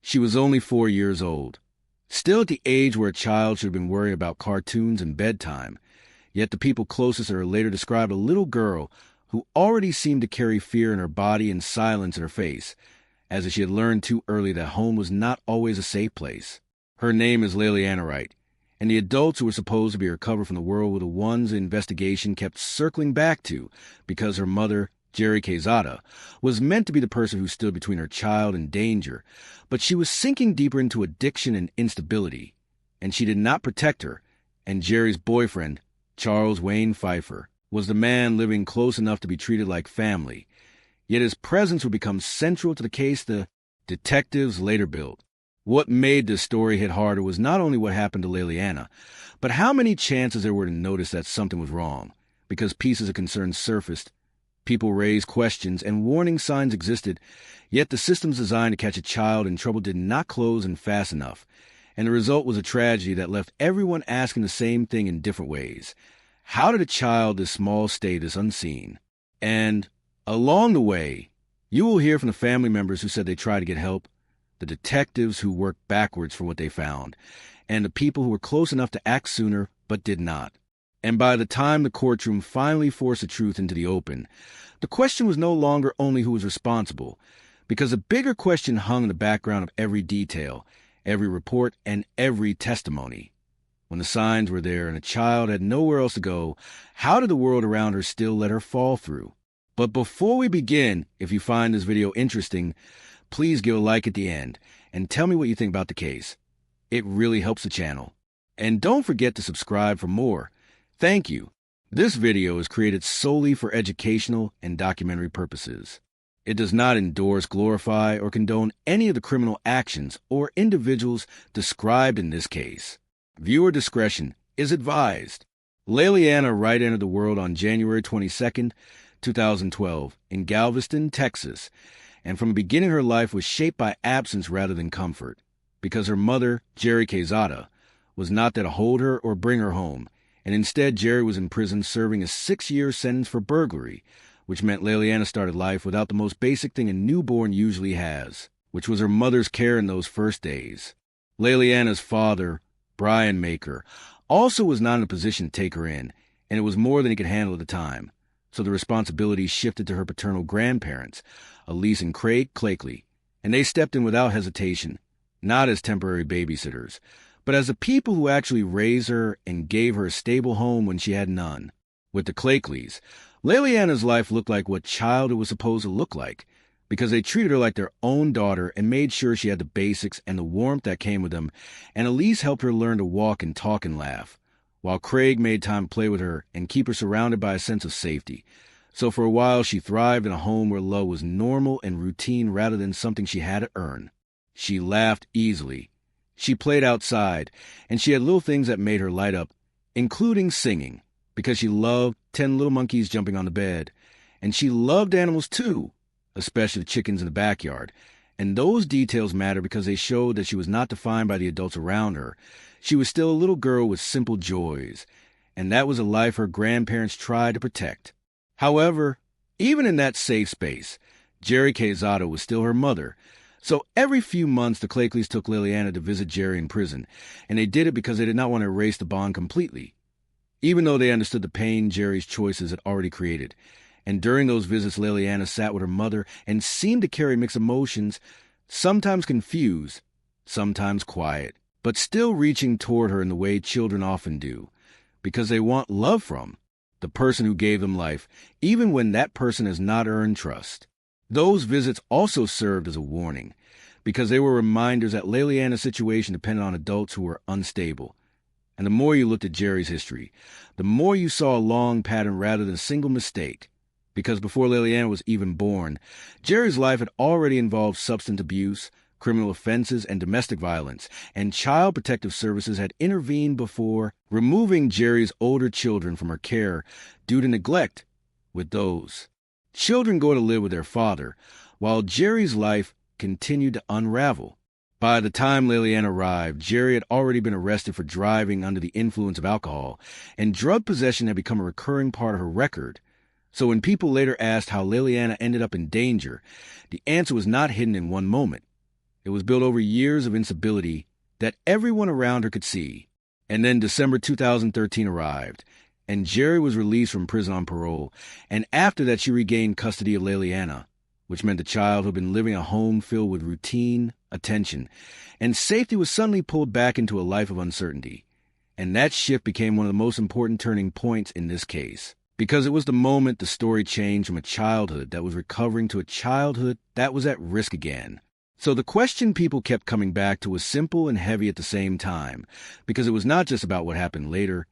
She was only 4 years old, still at the age where a child should have been worrying about cartoons and bedtime. Yet the people closest to her later described a little girl who already seemed to carry fear in her body and silence in her face, as if she had learned too early that home was not always a safe place. Her name is Leiliana Wright, and the adults who were supposed to be her cover from the world were the ones the investigation kept circling back to, because her mother, Jeri Quezada, was meant to be the person who stood between her child and danger, but she was sinking deeper into addiction and instability, and she did not protect her, and Jeri's boyfriend, Charles Wayne Pfeiffer, was the man living close enough to be treated like family. Yet his presence would become central to the case the detectives later built. What made this story hit harder was not only what happened to Leiliana, but how many chances there were to notice that something was wrong. Because pieces of concern surfaced, people raised questions, and warning signs existed, yet the systems designed to catch a child in trouble did not close in fast enough, and the result was a tragedy that left everyone asking the same thing in different ways. How did a child this small stay this unseen? And along the way, you will hear from the family members who said they tried to get help, the detectives who worked backwards for what they found, and the people who were close enough to act sooner but did not. And by the time the courtroom finally forced the truth into the open, the question was no longer only who was responsible, because a bigger question hung in the background of every detail, every report, and every testimony. When the signs were there and a child had nowhere else to go, how did the world around her still let her fall through? But before we begin, if you find this video interesting, please give a like at the end and tell me what you think about the case. It really helps the channel. And don't forget to subscribe for more. Thank you. This video is created solely for educational and documentary purposes. It does not endorse, glorify, or condone any of the criminal actions or individuals described in this case. Viewer discretion is advised. Leiliana Wright entered the world on January 22, 2012, in Galveston, Texas, and from the beginning her life was shaped by absence rather than comfort, because her mother, Jeri Quezada, was not there to hold her or bring her home, and instead Jeri was in prison serving a 6-year sentence for burglary, which meant Leiliana started life without the most basic thing a newborn usually has, which was her mother's care in those first days. Leiliana's father, Brian Maker, also was not in a position to take her in, and it was more than he could handle at the time, so the responsibility shifted to her paternal grandparents, Alise and Craig Clakley, and they stepped in without hesitation, not as temporary babysitters, but as the people who actually raised her and gave her a stable home when she had none. With the Clakleys, Leiliana's life looked like what childhood was supposed to look like, because they treated her like their own daughter and made sure she had the basics and the warmth that came with them, and Alise helped her learn to walk and talk and laugh, while Craig made time to play with her and keep her surrounded by a sense of safety. So for a while she thrived in a home where love was normal and routine rather than something she had to earn. She laughed easily. She played outside, and she had little things that made her light up, including singing, because she loved 10 little monkeys jumping on the bed. And she loved animals too, especially the chickens in the backyard. And those details matter because they showed that she was not defined by the adults around her. She was still a little girl with simple joys, and that was a life her grandparents tried to protect. However, even in that safe space, Jeri Quezada was still her mother. So every few months, the Clakleys took Leiliana to visit Jeri in prison, and they did it because they did not want to erase the bond completely, even though they understood the pain Jeri's choices had already created. And during those visits, Leiliana sat with her mother and seemed to carry mixed emotions, sometimes confused, sometimes quiet, but still reaching toward her in the way children often do, because they want love from the person who gave them life, even when that person has not earned trust. Those visits also served as a warning, because they were reminders that Leiliana's situation depended on adults who were unstable. And the more you looked at Jeri's history, the more you saw a long pattern rather than a single mistake. Because before Leiliana was even born, Jeri's life had already involved substance abuse, criminal offenses, and domestic violence, and Child Protective Services had intervened before removing Jeri's older children from her care due to neglect with those. Children go to live with their father, while Jeri's life continued to unravel. By the time Leiliana arrived, Jeri had already been arrested for driving under the influence of alcohol, and drug possession had become a recurring part of her record. So when people later asked how Leiliana ended up in danger, the answer was not hidden in one moment. It was built over years of instability that everyone around her could see. And then December 2013 arrived, and Jeri was released from prison on parole, and after that she regained custody of Leiliana, which meant the child who had been living a home filled with routine, attention, and safety was suddenly pulled back into a life of uncertainty. And that shift became one of the most important turning points in this case, because it was the moment the story changed from a childhood that was recovering to a childhood that was at risk again. So the question people kept coming back to was simple and heavy at the same time, because it was not just about what happened later.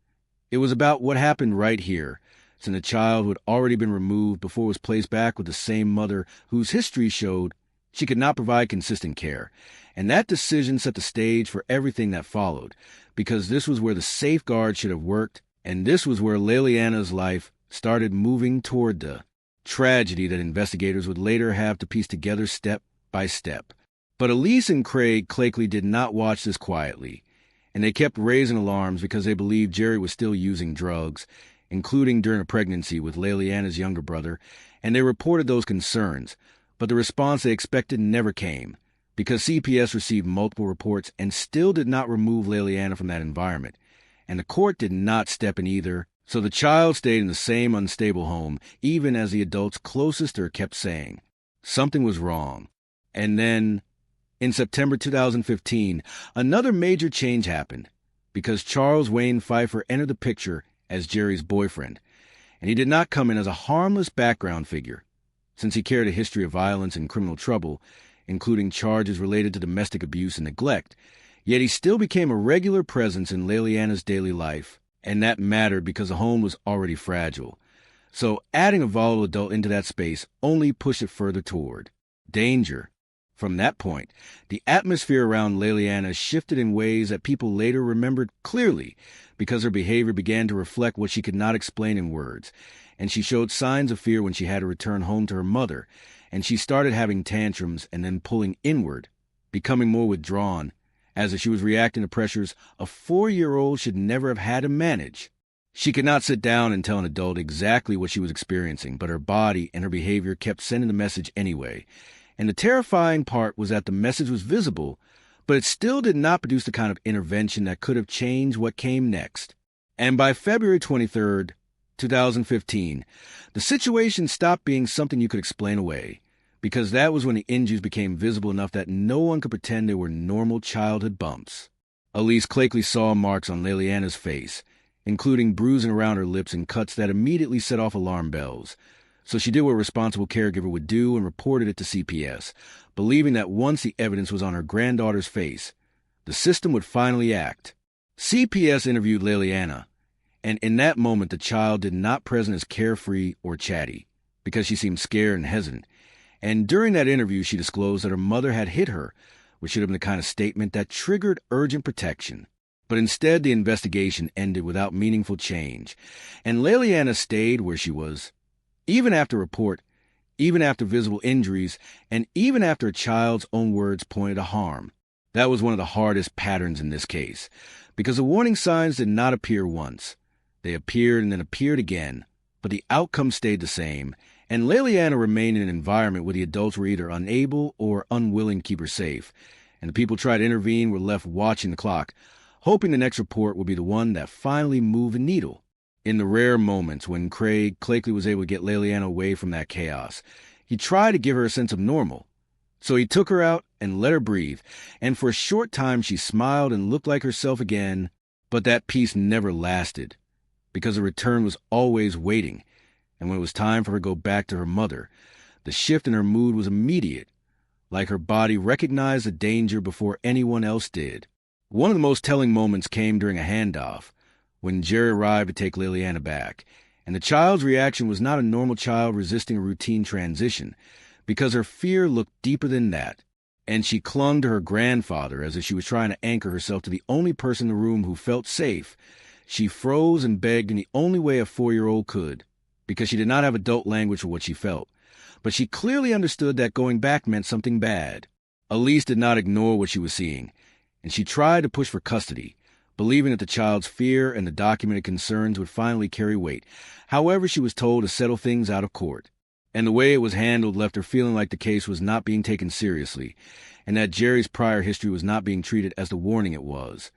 It was about what happened right here, since the child who had already been removed before was placed back with the same mother whose history showed she could not provide consistent care. And that decision set the stage for everything that followed, because this was where the safeguard should have worked, and this was where Leiliana's life started moving toward the tragedy that investigators would later have to piece together step by step. But Alise and Craig Clakley did not watch this quietly, and they kept raising alarms because they believed Jeri was still using drugs, including during a pregnancy with Leiliana's younger brother, and they reported those concerns, but the response they expected never came, because CPS received multiple reports and still did not remove Leiliana from that environment, and the court did not step in either, so the child stayed in the same unstable home, even as the adults closest to her kept saying something was wrong. And then, in September 2015, another major change happened, because Charles Wayne Pfeiffer entered the picture as Jeri's boyfriend, and he did not come in as a harmless background figure, since he carried a history of violence and criminal trouble, including charges related to domestic abuse and neglect, yet he still became a regular presence in Leiliana's daily life, and that mattered because the home was already fragile. So adding a volatile adult into that space only pushed it further toward danger. From that point, the atmosphere around Leiliana shifted in ways that people later remembered clearly, because her behavior began to reflect what she could not explain in words, and she showed signs of fear when she had to return home to her mother, and she started having tantrums and then pulling inward, becoming more withdrawn, as if she was reacting to pressures a 4-year-old should never have had to manage. She could not sit down and tell an adult exactly what she was experiencing, but her body and her behavior kept sending the message anyway. And the terrifying part was that the message was visible, but it still did not produce the kind of intervention that could have changed what came next. And by February 23rd, 2015, the situation stopped being something you could explain away, because that was when the injuries became visible enough that no one could pretend they were normal childhood bumps. Alise Clakley saw marks on Leiliana's face, including bruising around her lips and cuts that immediately set off alarm bells. So she did what a responsible caregiver would do and reported it to CPS, believing that once the evidence was on her granddaughter's face, the system would finally act. CPS interviewed Leiliana, and in that moment the child did not present as carefree or chatty, because she seemed scared and hesitant. And during that interview she disclosed that her mother had hit her, which should have been the kind of statement that triggered urgent protection. But instead the investigation ended without meaningful change, and Leiliana stayed where she was, even after report, even after visible injuries, and even after a child's own words pointed to harm. That was one of the hardest patterns in this case, because the warning signs did not appear once. They appeared and then appeared again, but the outcome stayed the same, and Leiliana remained in an environment where the adults were either unable or unwilling to keep her safe, and the people who tried to intervene were left watching the clock, hoping the next report would be the one that finally moved the needle. In the rare moments when Craig Clakley was able to get Leiliana away from that chaos, he tried to give her a sense of normal. So he took her out and let her breathe, and for a short time she smiled and looked like herself again, but that peace never lasted, because the return was always waiting, and when it was time for her to go back to her mother, the shift in her mood was immediate, like her body recognized the danger before anyone else did. One of the most telling moments came during a handoff, when Jeri arrived to take Leiliana back, and the child's reaction was not a normal child resisting a routine transition, because her fear looked deeper than that, and she clung to her grandfather as if she was trying to anchor herself to the only person in the room who felt safe. She froze and begged in the only way a 4-year-old could, because she did not have adult language for what she felt, but she clearly understood that going back meant something bad. Alise did not ignore what she was seeing, and she tried to push for custody, believing that the child's fear and the documented concerns would finally carry weight. However, she was told to settle things out of court. And the way it was handled left her feeling like the case was not being taken seriously, and that Jeri's prior history was not being treated as the warning it was.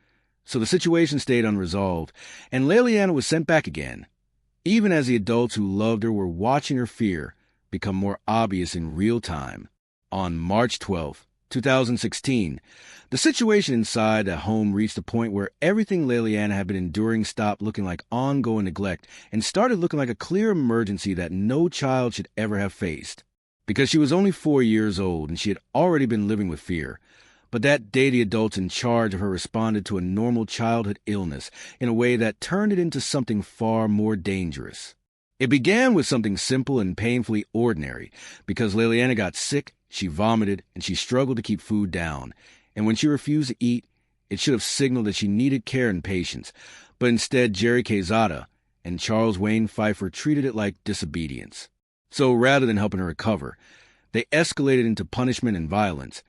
So the situation stayed unresolved, and Leiliana was sent back again, even as the adults who loved her were watching her fear become more obvious in real time. On March 12, 2016, the situation inside that home reached a point where everything Leiliana had been enduring stopped looking like ongoing neglect and started looking like a clear emergency that no child should ever have faced. Because she was only 4 years old and she had already been living with fear. But that day the adults in charge of her responded to a normal childhood illness in a way that turned it into something far more dangerous. It began with something simple and painfully ordinary. Because Leiliana got sick, she vomited, and she struggled to keep food down. And when she refused to eat, it should have signaled that she needed care and patience. But instead, Jeri Quezada and Charles Wayne Pfeiffer treated it like disobedience. So rather than helping her recover, they escalated into punishment and violence,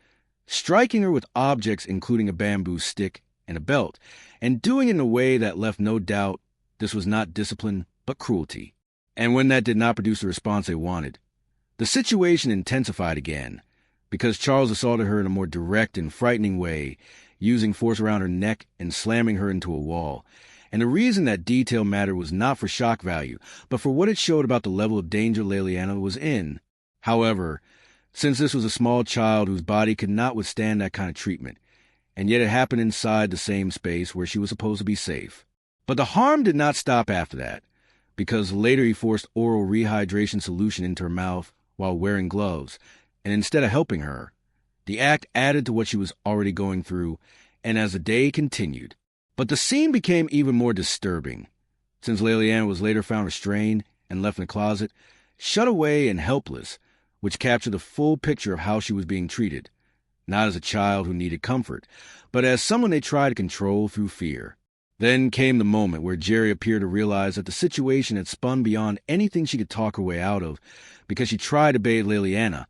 striking her with objects including a bamboo stick and a belt, and doing it in a way that left no doubt this was not discipline but cruelty. And when that did not produce the response they wanted, the situation intensified again, because Charles assaulted her in a more direct and frightening way, using force around her neck and slamming her into a wall. And the reason that detail mattered was not for shock value, but for what it showed about the level of danger Leiliana was in. However, since this was a small child whose body could not withstand that kind of treatment, and yet it happened inside the same space where she was supposed to be safe. But the harm did not stop after that, because later he forced oral rehydration solution into her mouth while wearing gloves, and instead of helping her, the act added to what she was already going through, and as the day continued. But the scene became even more disturbing, since Leiliana was later found restrained and left in a closet, shut away and helpless, which captured the full picture of how she was being treated, not as a child who needed comfort, but as someone they tried to control through fear. Then came the moment where Jeri appeared to realize that the situation had spun beyond anything she could talk her way out of, because she tried to bathe Leiliana,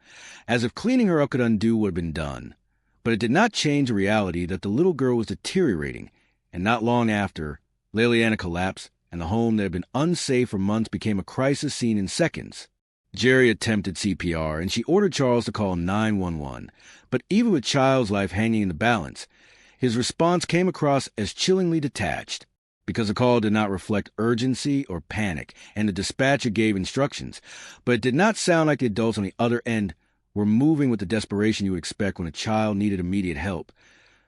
as if cleaning her up could undo what had been done. But it did not change the reality that the little girl was deteriorating, and not long after, Leiliana collapsed, and the home that had been unsafe for months became a crisis scene in seconds. Jeri attempted CPR, and she ordered Charles to call 911, but even with Child's life hanging in the balance, his response came across as chillingly detached, because the call did not reflect urgency or panic, and the dispatcher gave instructions, but it did not sound like the adults on the other end were moving with the desperation you would expect when a child needed immediate help.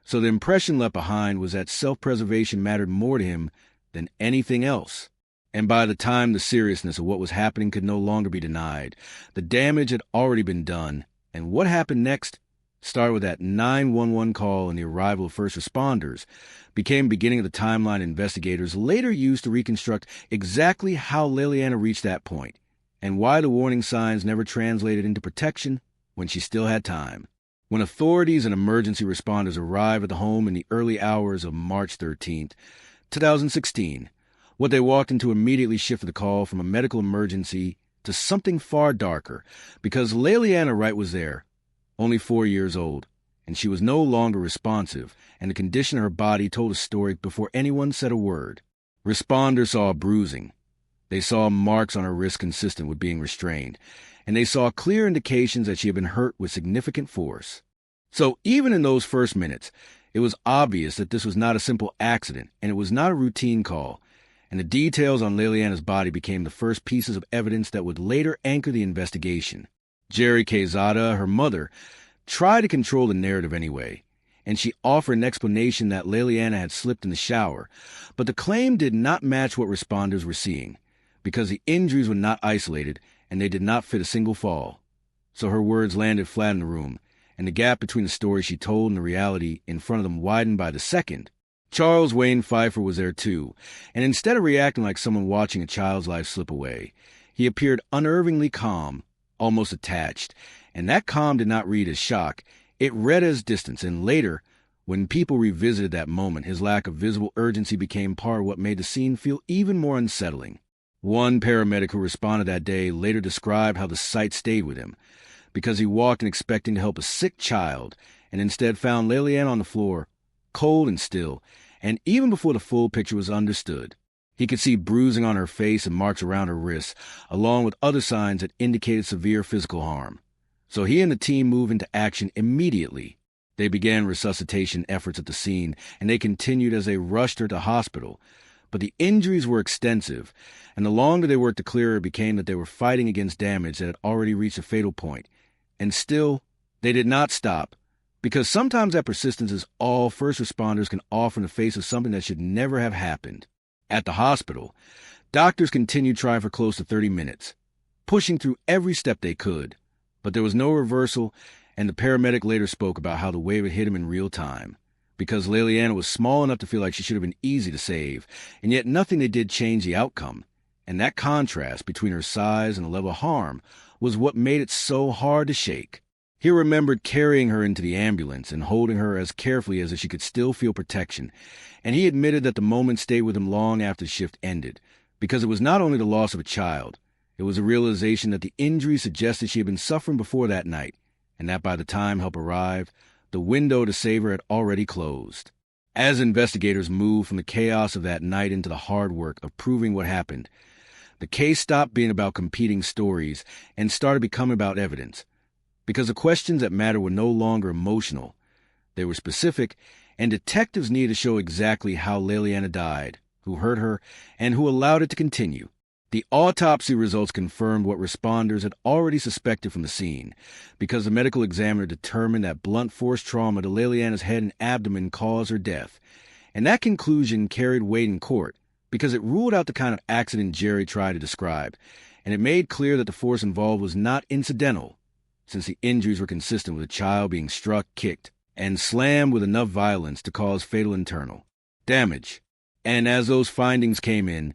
So the impression left behind was that self-preservation mattered more to him than anything else. And by the time the seriousness of what was happening could no longer be denied, the damage had already been done, and what happened next started with that 911 call and the arrival of first responders, became the beginning of the timeline investigators later used to reconstruct exactly how Leiliana reached that point, and why the warning signs never translated into protection when she still had time. When authorities and emergency responders arrived at the home in the early hours of March 13th, 2016, what they walked into immediately shifted the call from a medical emergency to something far darker, because Leiliana Wright was there, only 4 years old, and she was no longer responsive, and the condition of her body told a story before anyone said a word. Responders saw bruising. They saw marks on her wrist consistent with being restrained, and they saw clear indications that she had been hurt with significant force. So even in those first minutes, it was obvious that this was not a simple accident, and it was not a routine call, and the details on Leiliana's body became the first pieces of evidence that would later anchor the investigation. Jeri Quezada, her mother, tried to control the narrative anyway, and she offered an explanation that Leiliana had slipped in the shower, but the claim did not match what responders were seeing, because the injuries were not isolated and they did not fit a single fall. So her words landed flat in the room, and the gap between the story she told and the reality in front of them widened by the second. Charles Wayne Pfeiffer was there too, and instead of reacting like someone watching a child's life slip away, he appeared unnervingly calm, almost attached, and that calm did not read as shock. It read as distance, and later, when people revisited that moment, his lack of visible urgency became part of what made the scene feel even more unsettling. One paramedic who responded that day later described how the sight stayed with him, because he walked in expecting to help a sick child, and instead found Leiliana on the floor, cold and still, and even before the full picture was understood, He could see bruising on her face and marks around her wrists, along with other signs that indicated severe physical harm. So he and the team moved into action immediately. They began resuscitation efforts at the scene, and they continued as they rushed her to hospital. But the injuries were extensive, and the longer they worked to clear her, it became that they were fighting against damage that had already reached a fatal point. And still, they did not stop, because sometimes that persistence is all first responders can offer in the face of something that should never have happened. At the hospital, doctors continued trying for close to 30 minutes, pushing through every step they could. But there was no reversal, and the paramedic later spoke about how the wave had hit him in real time. Because Leiliana was small enough to feel like she should have been easy to save, and yet nothing they did changed the outcome. And that contrast between her size and the level of harm was what made it so hard to shake. He remembered carrying her into the ambulance and holding her as carefully as if she could still feel protection, and he admitted that the moment stayed with him long after the shift ended, because it was not only the loss of a child, it was a realization that the injury suggested she had been suffering before that night, and that by the time help arrived, the window to save her had already closed. As investigators moved from the chaos of that night into the hard work of proving what happened, the case stopped being about competing stories and started becoming about evidence. Because the questions that mattered were no longer emotional. They were specific, and detectives needed to show exactly how Leiliana died, who hurt her, and who allowed it to continue. The autopsy results confirmed what responders had already suspected from the scene, because the medical examiner determined that blunt force trauma to Leiliana's head and abdomen caused her death. And that conclusion carried weight in court, because it ruled out the kind of accident Jeri tried to describe, and it made clear that the force involved was not incidental, since the injuries were consistent with a child being struck, kicked, and slammed with enough violence to cause fatal internal damage. And as those findings came in,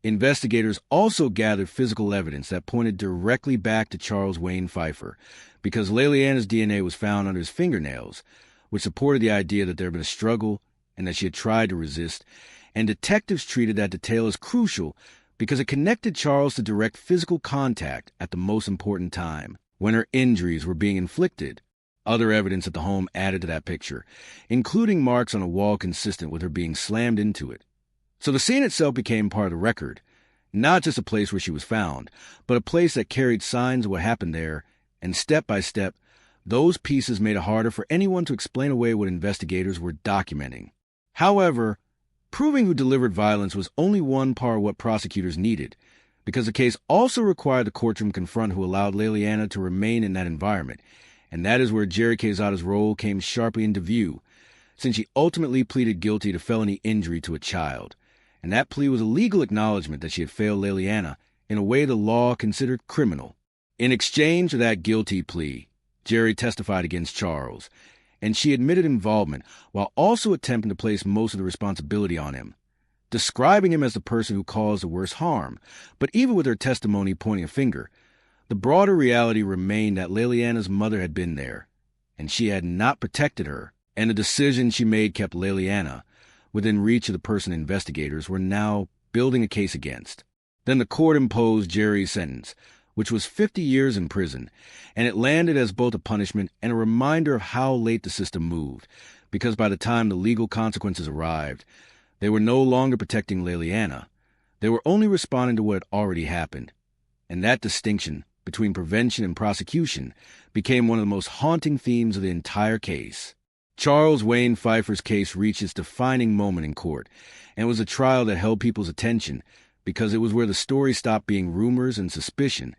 investigators also gathered physical evidence that pointed directly back to Charles Wayne Pfeiffer, because Leiliana's DNA was found under his fingernails, which supported the idea that there had been a struggle and that she had tried to resist, and detectives treated that detail as crucial because it connected Charles to direct physical contact at the most important time, when her injuries were being inflicted. Other evidence at the home added to that picture, including marks on a wall consistent with her being slammed into it. So the scene itself became part of the record, not just a place where she was found, but a place that carried signs of what happened there, and step by step, those pieces made it harder for anyone to explain away what investigators were documenting. However, proving who delivered violence was only one part of what prosecutors needed, because the case also required the courtroom confront who allowed Leiliana to remain in that environment, and that is where Jeri Quezada's role came sharply into view, since she ultimately pleaded guilty to felony injury to a child, and that plea was a legal acknowledgement that she had failed Leiliana in a way the law considered criminal. In exchange for that guilty plea, Jeri testified against Charles, and she admitted involvement while also attempting to place most of the responsibility on him, describing him as the person who caused the worst harm. But even with her testimony pointing a finger, the broader reality remained that Leiliana's mother had been there, and she had not protected her, and the decision she made kept Leiliana within reach of the person investigators were now building a case against. Then the court imposed Jeri's sentence, which was 50 years in prison, and it landed as both a punishment and a reminder of how late the system moved, because by the time the legal consequences arrived, they were no longer protecting Leiliana. They were only responding to what had already happened. And that distinction between prevention and prosecution became one of the most haunting themes of the entire case. Charles Wayne Pfeiffer's case reached its defining moment in court, and it was a trial that held people's attention because it was where the story stopped being rumors and suspicion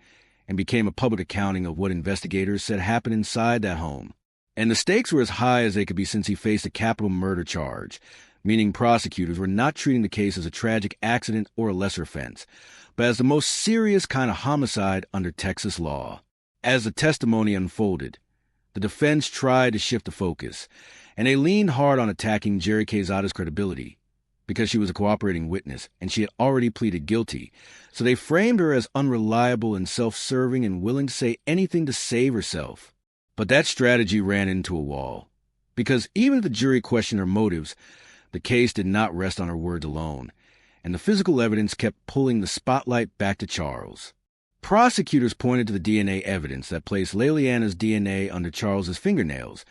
and became a public accounting of what investigators said happened inside that home. And the stakes were as high as they could be since he faced a capital murder charge, meaning prosecutors were not treating the case as a tragic accident or a lesser offense, but as the most serious kind of homicide under Texas law. As the testimony unfolded, the defense tried to shift the focus, and they leaned hard on attacking Jeri Quezada's credibility, because she was a cooperating witness and she had already pleaded guilty, so they framed her as unreliable and self-serving and willing to say anything to save herself. But that strategy ran into a wall, because even if the jury questioned her motives, the case did not rest on her words alone, and the physical evidence kept pulling the spotlight back to Charles. Prosecutors pointed to the DNA evidence that placed Leiliana's DNA under Charles's fingernails,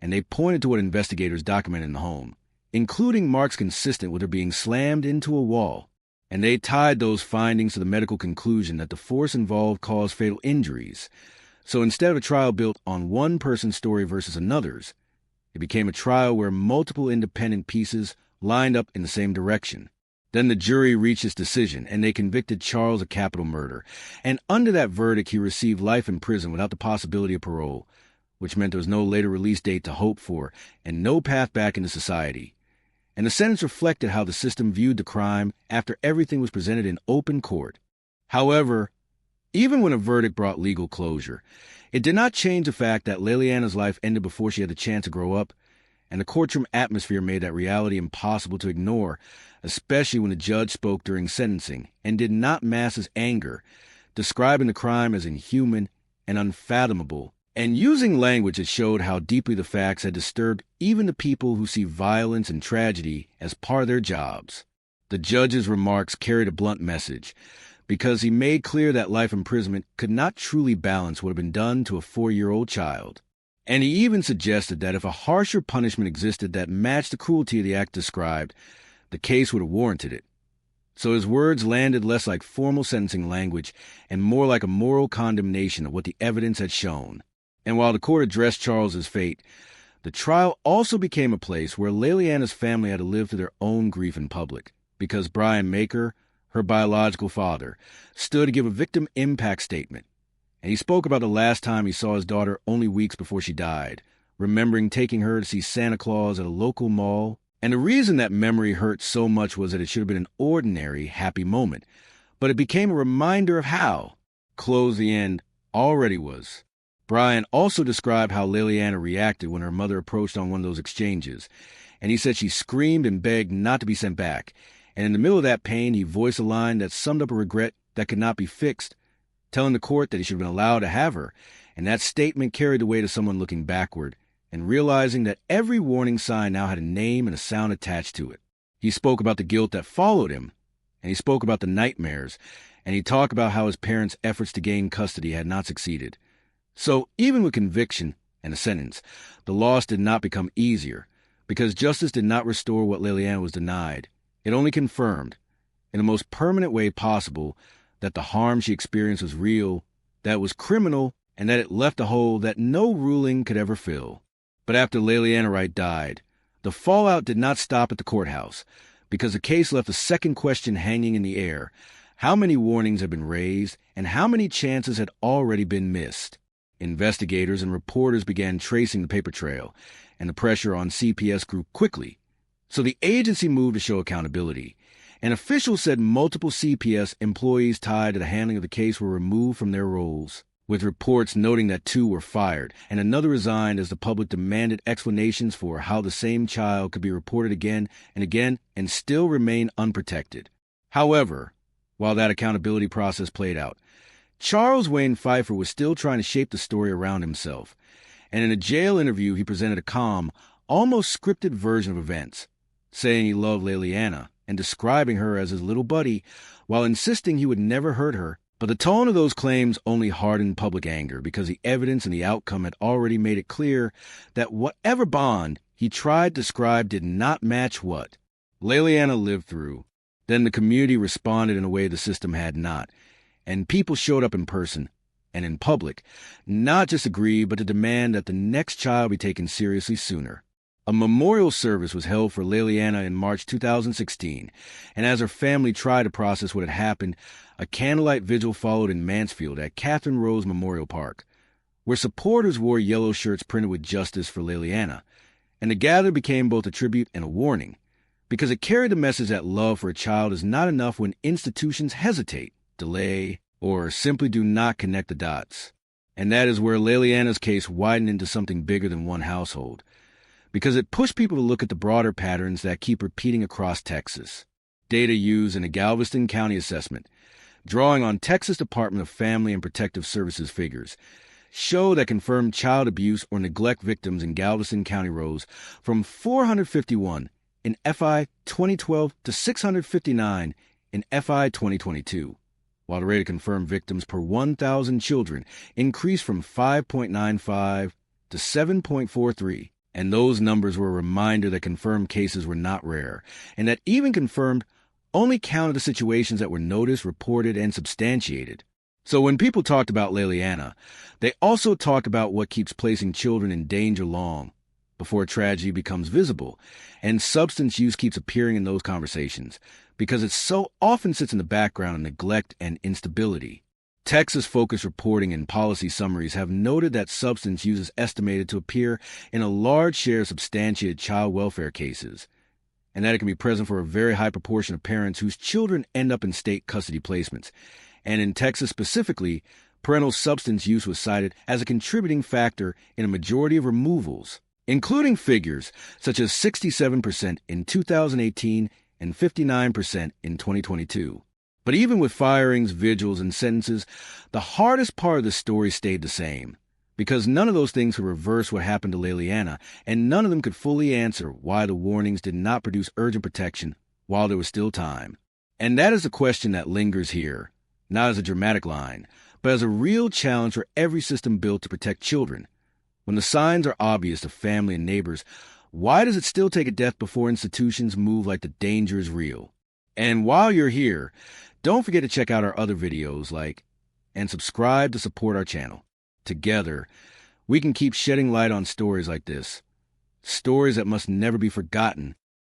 and they pointed to what investigators documented in the home, including marks consistent with her being slammed into a wall. and they tied those findings to the medical conclusion that the force involved caused fatal injuries. So instead of a trial built on one person's story versus another's, it became a trial where multiple independent pieces lined up in the same direction. Then the jury reached its decision, and they convicted Charles of capital murder. And under that verdict, he received life in prison without the possibility of parole, which meant there was no later release date to hope for and no path back into society. And the sentence reflected how the system viewed the crime after everything was presented in open court. However, even when a verdict brought legal closure, it did not change the fact that Leiliana's life ended before she had the chance to grow up, and the courtroom atmosphere made that reality impossible to ignore, especially when the judge spoke during sentencing and did not mask his anger, describing the crime as inhuman and unfathomable, and using language that showed how deeply the facts had disturbed even the people who see violence and tragedy as part of their jobs. The judge's remarks carried a blunt message, because he made clear that life imprisonment could not truly balance what had been done to a 4-year-old child. And he even suggested that if a harsher punishment existed that matched the cruelty of the act described, the case would have warranted it. So his words landed less like formal sentencing language and more like a moral condemnation of what the evidence had shown. And while the court addressed Charles's fate, the trial also became a place where Leiliana's family had to live through their own grief in public, because Brian Maker, her biological father, stood to give a victim impact statement. And he spoke about the last time he saw his daughter only weeks before she died, remembering taking her to see Santa Claus at a local mall. And the reason that memory hurt so much was that it should have been an ordinary, happy moment. But it became a reminder of how close the end already was. Brian also described how Leiliana reacted when her mother approached on one of those exchanges. And he said she screamed and begged not to be sent back. And in the middle of that pain, he voiced a line that summed up a regret that could not be fixed, telling the court that he should have been allowed to have her. And that statement carried the weight of someone looking backward and realizing that every warning sign now had a name and a sound attached to it. He spoke about the guilt that followed him, and he spoke about the nightmares, and he talked about how his parents' efforts to gain custody had not succeeded. So even with conviction and a sentence, the loss did not become easier, because justice did not restore what Leiliana was denied. It only confirmed, in the most permanent way possible, that the harm she experienced was real, that it was criminal, and that it left a hole that no ruling could ever fill. But after Leiliana Wright died, the fallout did not stop at the courthouse, because the case left a second question hanging in the air. How many warnings had been raised, and how many chances had already been missed? Investigators and reporters began tracing the paper trail, and the pressure on CPS grew quickly. So the agency moved to show accountability. And officials said multiple CPS employees tied to the handling of the case were removed from their roles, with reports noting that 2 were fired and another resigned as the public demanded explanations for how the same child could be reported again and still remain unprotected. However, while that accountability process played out, Charles Wayne Pfeiffer was still trying to shape the story around himself. And in a jail interview, he presented a calm, almost scripted version of events, saying he loved Leiliana and describing her as his little buddy, while insisting he would never hurt her. But the tone of those claims only hardened public anger, because the evidence and the outcome had already made it clear that whatever bond he tried to describe did not match what Leiliana lived through. Then the community responded in a way the system had not, and people showed up in person and in public, not just agree, but to demand that the next child be taken seriously sooner. A memorial service was held for Leiliana in March 2016, and as her family tried to process what had happened, a candlelight vigil followed in Mansfield at Catherine Rose Memorial Park, where supporters wore yellow shirts printed with "Justice for Leiliana," and the gathering became both a tribute and a warning, because it carried the message that love for a child is not enough when institutions hesitate, delay, or simply do not connect the dots. And that is where Leiliana's case widened into something bigger than one household, because it pushed people to look at the broader patterns that keep repeating across Texas. Data used in a Galveston County assessment, drawing on Texas Department of Family and Protective Services figures, show that confirmed child abuse or neglect victims in Galveston County rose from 451 in FI 2012 to 659 in FI 2022, while the rate of confirmed victims per 1,000 children increased from 5.95 to 7.43. And those numbers were a reminder that confirmed cases were not rare, and that even confirmed only counted the situations that were noticed, reported, and substantiated. So when people talked about Leiliana, they also talked about what keeps placing children in danger long before tragedy becomes visible, and substance use keeps appearing in those conversations because it so often sits in the background of neglect and instability. Texas-focused reporting and policy summaries have noted that substance use is estimated to appear in a large share of substantiated child welfare cases, and that it can be present for a very high proportion of parents whose children end up in state custody placements. And in Texas specifically, parental substance use was cited as a contributing factor in a majority of removals, including figures such as 67% in 2018 and 59% in 2022. But even with firings, vigils, and sentences, the hardest part of the story stayed the same, because none of those things could reverse what happened to Leiliana, and none of them could fully answer why the warnings did not produce urgent protection while there was still time. And that is the question that lingers here, not as a dramatic line, but as a real challenge for every system built to protect children. When the signs are obvious to family and neighbors, why does it still take a death before institutions move like the danger is real? And while you're here, don't forget to check out our other videos, and subscribe to support our channel. Together, we can keep shedding light on stories like this, stories that must never be forgotten